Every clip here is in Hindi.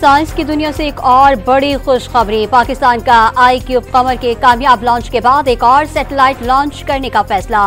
साइंस की दुनिया से एक और बड़ी खुशखबरी। पाकिस्तान का iCube कमर के कामयाब लॉन्च के बाद एक और सैटेलाइट लॉन्च करने का फैसला।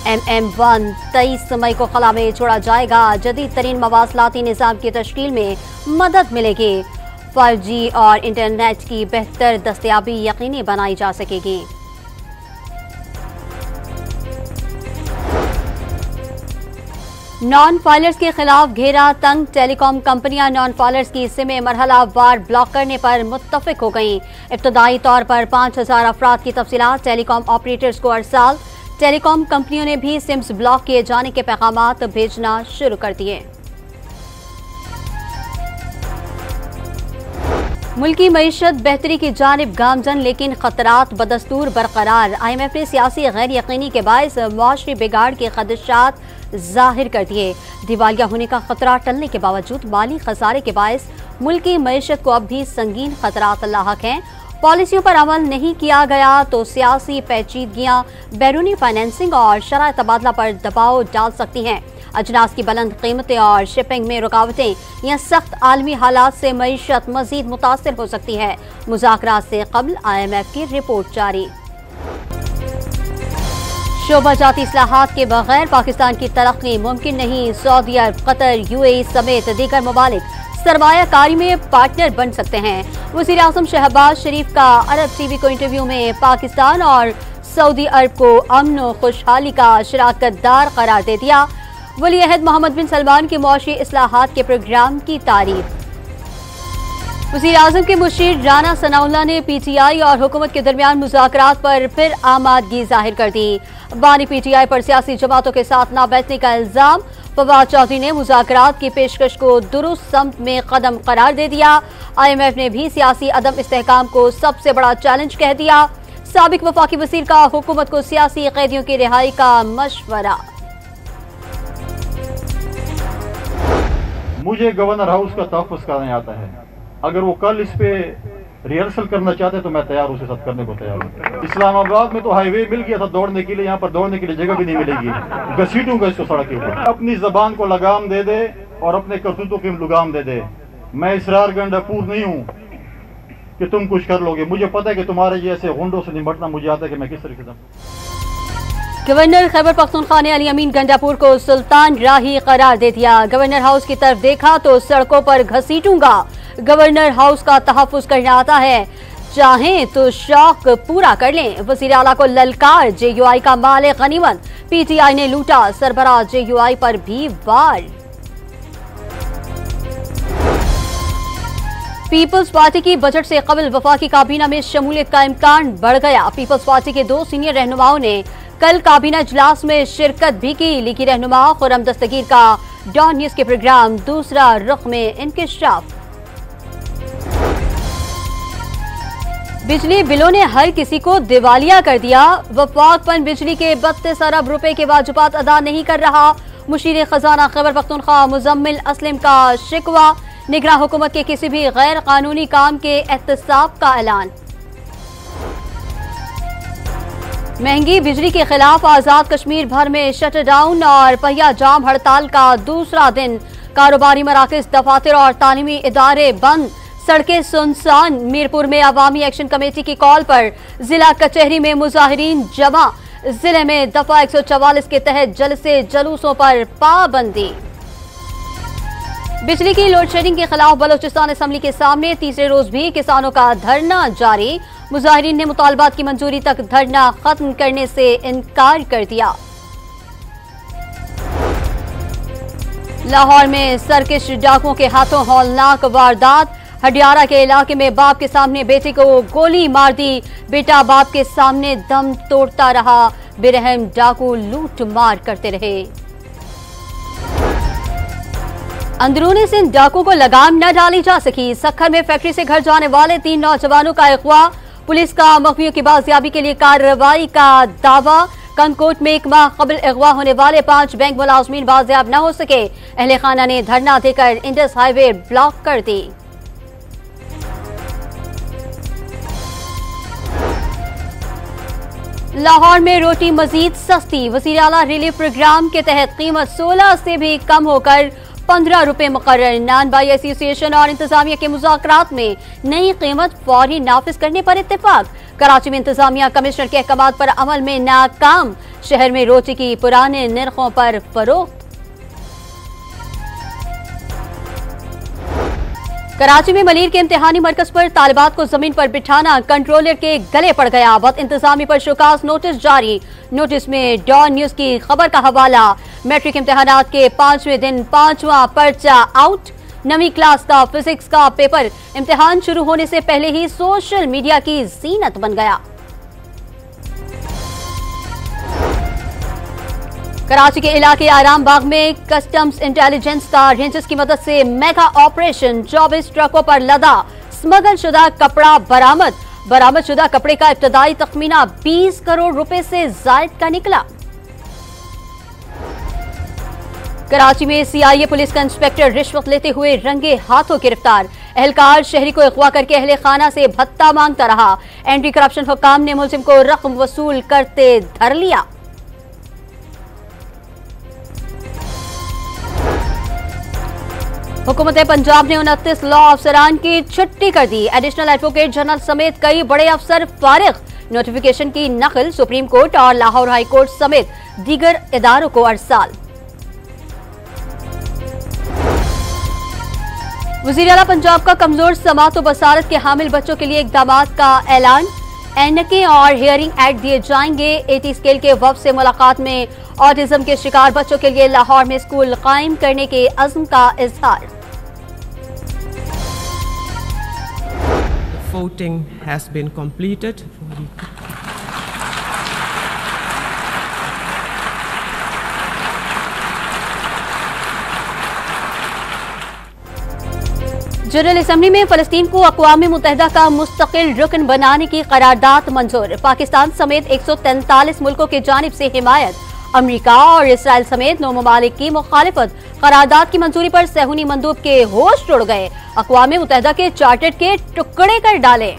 MM-1 23 मई को खला में छोड़ा जाएगा। जदीद तरीन मवासलाती निज़ाम की तश्कील में मदद मिलेगी। 5G और इंटरनेट की बेहतर दस्तयाबी यकीनी बनाई जा सकेगी। नॉन फाइलर्स के खिलाफ घेरा तंग। टेलीकॉम कंपनियां नॉन फाइलर्स की सिमें मरहला वार ब्लॉक करने पर मुत्तफिक हो गईं। इब्तदाई तौर पर 5000 अफराद की तफसीलात टेलीकॉम ऑपरेटर्स को अरसाल। टेलीकॉम कंपनियों ने भी सिम्स ब्लॉक किए जाने के पैगामात भेजना शुरू कर दिए। मुल्की मईशत बेहतरी की जानिब गामजन, लेकिन खतरात बदस्तूर बरकरार। IMF ने सियासी गैर यकीनी के बायस मुआशरी बिगाड़ के खदशात जाहिर कर दिए। दिवालिया होने का खतरा टलने के बावजूद माली खसारे के बायस मुल्की मईशत को अब भी संगीन खतरात लाहक हैं। पॉलिसियों पर अमल नहीं किया गया तो सियासी पेचीदगियां बैरूनी फाइनेंसिंग और शराय तबादला पर दबाव डाल सकती हैं। अजनास की बुलंद कीमतें और शिपिंग में रुकावटें या सख्त आलमी हालात से मईशत मजीद मुतासर हो सकती है। मुज़ाकरात से कबल IMF की रिपोर्ट जारी। शोबाजाती इस्लाहात के बगैर पाकिस्तान की तरक्की मुमकिन नहीं। सऊदी अरब, कतर, UAE समेत दीगर ममालिक सरमायाकारी में पार्टनर बन सकते हैं। वज़ीर आज़म शहबाज शरीफ का अरब TV को इंटरव्यू में पाकिस्तान और सऊदी अरब को अमन और खुशहाली का शराकतदार करार दे दिया। वली अहद मोहम्मद बिन सलमान के मुआशी इस्लाहात के प्रोग्राम की तारीफ। वज़ीर आज़म के मुशीर राना सनाउल्लाह ने PTI और हुकूमत के दरमियान मुज़ाकरात पर फिर आमादगी जाहिर कर दी। बानी PTI पर सियासी जमातों के साथ ना बैठने का इल्जाम। फवाद चौधरी ने मुज़ाकरात की पेशकश को दुरुस्त समत में कदम करार दे दिया। IMF ने भी सियासी अदम इस्तेहकाम को सबसे बड़ा चैलेंज कह दिया। साबिक वफाकी वज़ीर का हुकूमत को सियासी कैदियों की रिहाई का मशवरा। मुझे गवर्नर हाउस का तहफ़्फ़ुज़ करने आता है। अगर वो कल इस पे रिहर्सल करना चाहते तो मैं तैयार उसके साथ करने को तैयार हूँ। इस्लामाबाद में तो हाईवे मिल गया था दौड़ने के लिए, यहाँ पर दौड़ने के लिए जगह भी नहीं मिलेगी। घसीटूंगा इसको सड़क के ऊपर। अपनी जबान को लगाम दे दे और अपने करतूतों की लगाम दे दे। मैं इसरार गंडापुर नहीं हूँ कि तुम कुछ कर लोगे। मुझे पता है कि तुम्हारे जैसे गुंडों से निपटना मुझे आता है कि मैं किस तरीके से। गवर्नर खैबर पख्तूनख्वा ने अली अमीन गंडापुर को सुल्तान राही करार दे दिया। गवर्नर हाउस की तरफ देखा तो सड़कों पर घसीटूंगा। गवर्नर हाउस का तहफ़्फ़ुज़ करना आता है, चाहें तो शौक पूरा कर लें। वज़ीर आला को ललकार। JUI का माल गनीमत PTI ने लूटा। सरबराह JUI पर भी वार। पीपल्स पार्टी की बजट से कबल वफाकी काबीना में शमूलियत का इम्कान बढ़ गया। पीपल्स पार्टी के 2 सीनियर रहनुमाओं ने कल काबीना इजलास में शिरकत भी की। लीगी रहनुमा खुर्रम दस्तगीर का डॉन न्यूज के प्रोग्राम दूसरा रुख में इंकिशाफ। बिजली बिलों ने हर किसी को दिवालिया कर दिया। वफाक पन बिजली के 32 अरब रुपए के वाजिबात अदा नहीं कर रहा। मुशीर खजाना खैबर पख्तूनख्वा मुजम्मिल असलम का शिकवा। निगरां हुकूमत के किसी भी गैर कानूनी काम के एहतसाब का ऐलान। महंगी बिजली के खिलाफ आजाद कश्मीर भर में शटडाउन और पहिया जाम हड़ताल का दूसरा दिन। कारोबारी मराकज, दफातर और तालीमी इदारे बंद। सड़कें सुनसान। मीरपुर में अवामी एक्शन कमेटी की कॉल पर जिला कचहरी में मुजाहिरीन जमा। जिले में दफा 144 के तहत जलसे जुलूसों पर पाबंदी। बिजली की लोड शेडिंग के खिलाफ बलोचिस्तान असेंबली के सामने तीसरे रोज भी किसानों का धरना जारी। मुजाहिरीन ने मुतालबात की मंजूरी तक धरना खत्म करने से इनकार कर दिया। लाहौर में सर्किश डाकुओं के हाथों हौलनाक वारदात। हडियारा के इलाके में बाप के सामने बेटे को गोली मार दी। बेटा बाप के सामने दम तोड़ता रहा। बेरहम डाकू लूट मार करते रहे। अंदरूनी सिंध डाकू को लगाम न डाली जा सकी। सखर में फैक्ट्री से घर जाने वाले 3 नौजवानों का अगवा। पुलिस का मखफियों की बाजियाबी के लिए कार्रवाई का दावा। कंदकोट में 1 माह कबल अगवा होने वाले 5 बैंक मुलाजमीन बाजियाब न हो सके। अहले खाना ने धरना देकर इंडस हाईवे ब्लॉक कर दी। लाहौर में रोटी मजीद सस्ती। वज़ीर आला रिलीफ प्रोग्राम के तहत कीमत 16 से भी कम होकर 15 रुपए मुकर्रर। नान बाई एसोसिएशन और इंतजामिया के मुज़ाकरात में नई कीमत फौरी नाफिज करने पर इत्तेफाक। कराची में इंतजामिया कमिश्नर के अहकामात पर अमल में नाकाम। शहर में रोटी की पुराने निर्खों पर फरोख्त। कराची में मलीर के इम्तिहानी मरकज पर तालिबात को जमीन पर बिठाना कंट्रोलर के गले पड़ गया। बद इंतजामी पर शोकास नोटिस जारी। नोटिस में डॉन न्यूज की खबर का हवाला। मैट्रिक इम्तिहानात के 5वें दिन 5वां पर्चा आउट। 9वीं क्लास का फिजिक्स का पेपर इम्तिहान शुरू होने से पहले ही सोशल मीडिया की जीनत बन गया। कराची के इलाके आराम बाग में कस्टम्स इंटेलिजेंस का रेंजर्स की मदद से मेगा ऑपरेशन। 24 ट्रकों पर लदा स्मगल शुदा कपड़ा बरामद। बरामद शुदा कपड़े का इब्तदाई तखमीना 20 करोड़ रुपए से जायद का निकला। कराची में सीआईए पुलिस का इंस्पेक्टर रिश्वत लेते हुए रंगे हाथों गिरफ्तार। एहलकार शहरी को अगवा करके अहले खाना से भत्ता मांगता रहा। एंटी करप्शन हुक्काम ने मुलजिम को रकम वसूल करते धर लिया। हुकूमत पंजाब ने 29 लॉ अफसरान की छुट्टी कर दी। एडिशनल एडवोकेट जनरल समेत कई बड़े अफसर फारिग। नोटिफिकेशन की नकल सुप्रीम कोर्ट और लाहौर हाई कोर्ट समेत दीगर इदारों को अरसाल। वज़ीर आला पंजाब का कमजोर समात व बसारत के हामिल बच्चों के लिए इक़दामात का ऐलान। एनके और हियरिंग एक्ट दिए जाएंगे। 80 स्केल के वफ़द से मुलाकात में ऑटिज्म के शिकार बच्चों के लिए लाहौर में स्कूल कायम करने के अज़्म का इजहार। Voting has been completed. General assembly में फलस्तीन को अक़वाम मुत्तहिदा का मुस्तकिल रुकन बनाने की करारदाद मंजूर। पाकिस्तान समेत 143 मुल्कों की जानिब से हिमायत। अमरीका और इसराइल समेत 9 ममालिक की मुखालिफत। करारदाद की मंजूरी पर सहूनी मंदूब के होश उड़ गए। अक़वाम मुत्तहिदा के चार्टर के टुकड़े कर डाले।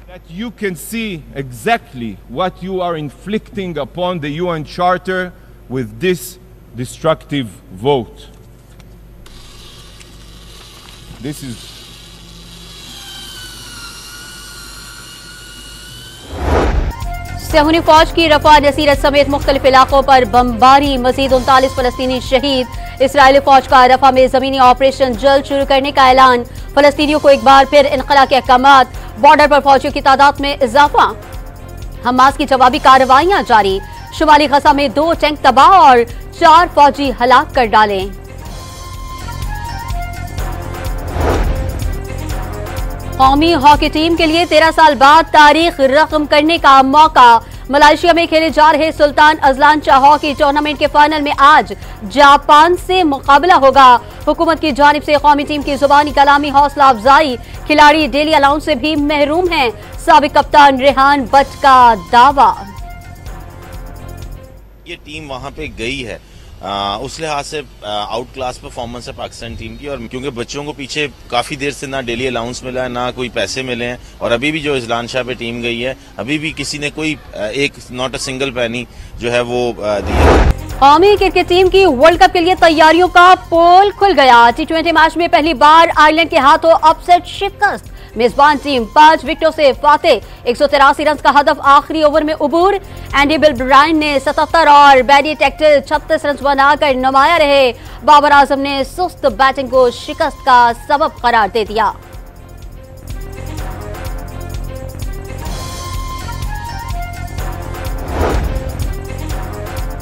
That you can see exactly what you are inflicting upon the UN Charter with this destructive vote. This is सहूनी फौज की रफा जसीरत समेत मुख्तलिफ इलाकों पर बमबारी। मजीद 39 फलस्तीनी शहीद। इसराइली फौज का रफा में जमीनी ऑपरेशन जल्द शुरू करने का ऐलान। फलस्तीनियों को एक बार फिर इनखला के अहकामात। बॉर्डर पर फौजियों की तादाद में इजाफा। हमास की जवाबी कार्रवाइयां जारी। शुमाली गजा में 2 टैंक तबाह और 4 फौजी हलाक कर डाले। कौमी हॉकी टीम के लिए 13 साल बाद तारीख रकम करने का मौका। मलेशिया में खेले जा रहे Sultan Azlan Shah hockey tournament के फाइनल में आज जापान से मुकाबला होगा। हुकूमत की जानिब से कौमी टीम की जुबानी कलामी हौसला अफजाई। खिलाड़ी डेली अलाउंस से भी महरूम हैं। साबिक कप्तान रेहान बट का दावा। ये टीम वहां पे गई है उस लिहाज से आउट क्लास परफॉर्मेंस है पाकिस्तान टीम की। और क्योंकि बच्चों को पीछे काफी देर से ना डेली अलाउंस मिला है ना कोई पैसे मिले हैं। और अभी भी जो अजलान शाह पे टीम गई है अभी भी किसी ने कोई एक नॉट अ सिंगल पैनी जो है वो दी है। कौमी क्रिकेट टीम की वर्ल्ड कप के लिए तैयारियों का पोल खुल गया। T20 मैच में पहली बार आयरलैंड के हाथों अपसेट शिकस्त। मेजबान टीम 5 विकेटों से फाते। 183 रन का हदफ आखिरी ओवर में उबूर। एंडी बिलब्राइन ने 77 और बैडी टेक्टर 36 रन बनाकर नुमाया रहे। बाबर आजम ने सुस्त बैटिंग को शिकस्त का सबब करार दे दिया।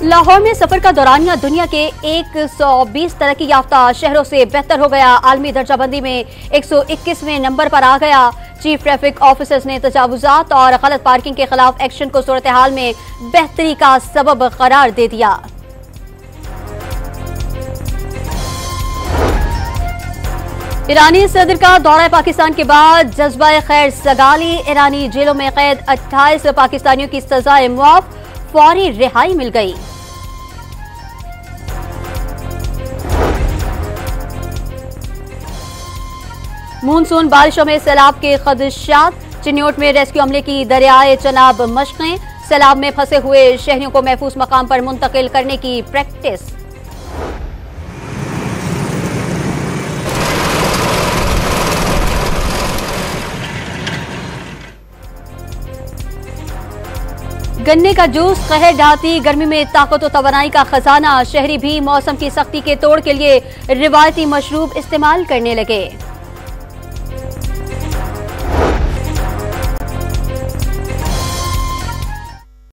लाहौर में सफर का दौरानिया दुनिया के 120 तरक्की याफ्ता शहरों से बेहतर हो गया। आलमी दर्जाबंदी में 121वें नंबर पर आ गया। चीफ ट्रैफिक ऑफिसर्स ने तजावुजात और गलत पार्किंग के खिलाफ एक्शन को सूरत हाल में बेहतरी का सबब करार दे दिया। ईरानी सदर का दौरा पाकिस्तान के बाद जज्बा खैर सगाली। ईरानी जेलों में कैद 28 पाकिस्तानियों की सजाए मुआफ। फौरी रिहाई मिल गई। मानसून बारिशों में सैलाब के खदशात। चिन्योट में रेस्क्यू अमले की दरियाए चनाब मशकें। सैलाब में फंसे हुए शहरियों को महफूज मकाम पर मुंतकिल करने की प्रैक्टिस। गन्ने का जूस कहर ढाती गर्मी में ताकत और तवानाई का खजाना। शहरी भी मौसम की सख्ती के तोड़ के लिए रिवायती मशरूब इस्तेमाल करने लगे।